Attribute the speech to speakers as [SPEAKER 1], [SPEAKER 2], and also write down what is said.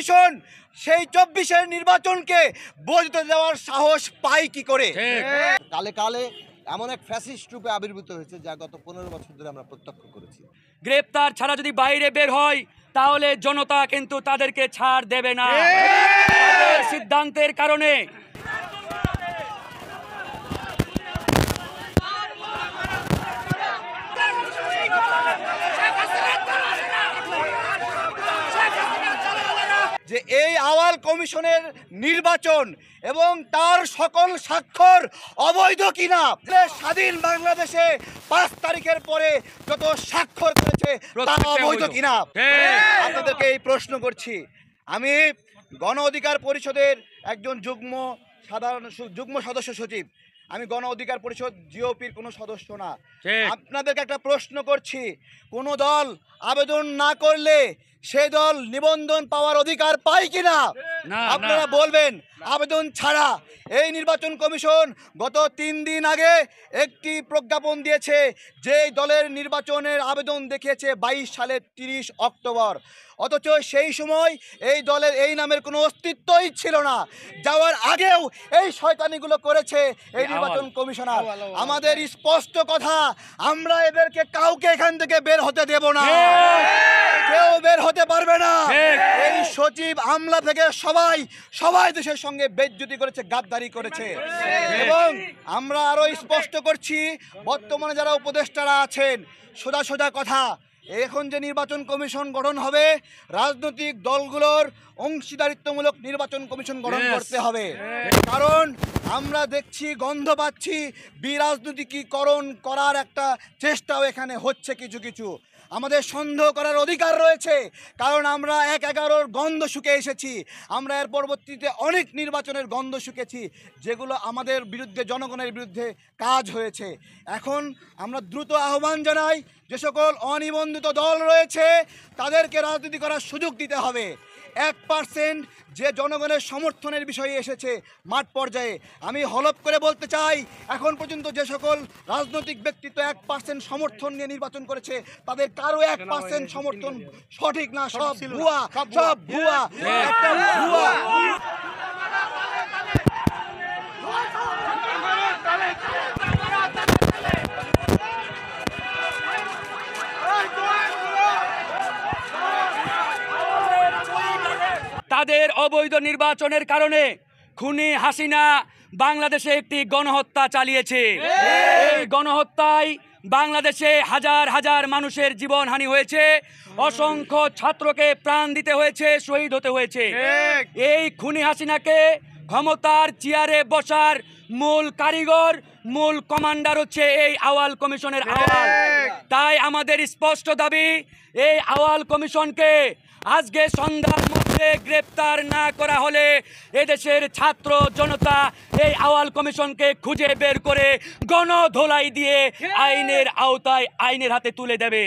[SPEAKER 1] Commission সেই 24-এর নির্বাচনকে বৈধ দেওয়ার সাহস পায় কি করে?
[SPEAKER 2] কালে কালে এমন এক ফ্যাসিস্ট রূপে আবির্ভূত হয়েছে যা গত 15 বছর ধরে আমরা প্রত্যক্ষ করেছি।
[SPEAKER 3] গ্রেপ্তার ছাড়া যদি বাইরে বের হয় তাহলে জনতা কিন্তু তাদেরকে ছাড় দেবে না। তাদের সিদ্ধান্তের কারণে
[SPEAKER 1] যে এই আওয়াল কমিশনের নির্বাচন এবং তার সকল স্বাক্ষর অবৈধ কিনা, স্বাধীন বাংলাদেশে 5 তারিখের পরে যত স্বাক্ষর করেছে তা অবৈধ কিনা আপনাদেরকে এই প্রশ্ন করছি। আমি গণ অধিকার পরিষদের একজন যুগ্ম সদস্য সচিব। আমি গণ অধিকার পরিষদ জিওপির কোনো সদস্য না। আপনাদেরকে একটা প্রশ্ন করছি, কোনো দল আবেদন না করলে সেই দল নিবন্ধন পাওয়ার অধিকার পায় কিনা? আপনারা বলবেন। আবেদন ছাড়া এই নির্বাচন কমিশন গত 3 দিন আগে একটি প্রজ্ঞাপন দিয়েছে, যে দলের নির্বাচনের আবেদন দেখিয়েছে 22 সালের 30 অক্টোবর। অথচ সেই সময় এই দলের এই নামের কোনো অস্তিত্বই ছিল না। যাওয়ার আগেও এই শয়তানিগুলো করেছে এই নির্বাচন কমিশনার। আমাদের স্পষ্ট কথা, আমরা এদেরকে কাউকে এখান থেকে বের হতে দেব না। কেউ বের হতে পারবে না। এই সচিব আমলা থেকে সবাই দেশের সঙ্গে বেইজ্জতি করেছে, গাদ্দারি করেছে। এবং আমরা আরো স্পষ্ট করছি, বর্তমানে যারা উপদেষ্টারা আছেন, সোজা কথা, এখন যে নির্বাচন কমিশন গঠন হবে, রাজনৈতিক দলগুলোর অংশীদারিত্বমূলক নির্বাচন কমিশন গঠন করতে হবে। কারণ আমরা দেখছি, গন্ধ পাচ্ছি, বিরাজনীতিকীকরণ করার একটা চেষ্টাও এখানে হচ্ছে কিছু। আমাদের সন্দেহ করার অধিকার রয়েছে, কারণ আমরা 1/11-র গন্ধ শুকে এসেছি। আমরা এর পরবর্তীতে অনেক নির্বাচনের গন্ধ শুকেছি, যেগুলো আমাদের বিরুদ্ধে, জনগণের বিরুদ্ধে কাজ হয়েছে। এখন আমরা দ্রুত আহ্বান জানাই, যে সকল অনিবন্ধিত দল রয়েছে তাদেরকে রাজনীতি করার সুযোগ দিতে হবে। 1% যে জনগণের সমর্থনের বিষয়ে এসেছে মাঠ পর্যায়ে, আমি হলফ করে বলতে চাই, এখন পর্যন্ত যে সকল রাজনৈতিক ব্যক্তিত্ব 1% সমর্থন নিয়ে নির্বাচন করেছে, তাদের কারো 1% সমর্থন সঠিক না, সব ভুয়া। একটা ভুয়া।
[SPEAKER 3] তাদের অবৈধ নির্বাচনের কারণে খুনি হাসিনা বাংলাদেশে একটি গণহত্যা চালিয়েছে। এই গণহত্যায় বাংলাদেশে হাজার মানুষের জীবনহানি হয়েছে, অসংখ্য ছাত্রকে প্রাণ দিতে হয়েছে, শহীদ হতে হয়েছে। এই খুনি হাসিনাকে ক্ষমতার চেয়ারে বসার মূল কারিগর, মূল কমান্ডার হচ্ছে এই আওয়াল কমিশনের আওয়াল। তাই আমাদের স্পষ্ট দাবি, এই আওয়াল কমিশনকে আজকে সন্ধ্যার মধ্যে গ্রেপ্তার না করা হলে এদেশের ছাত্র জনতা এই আওয়াল কমিশনকে খুঁজে বের করে গণধোলাই দিয়ে আইনের আওতায়, আইনের হাতে তুলে দেবে।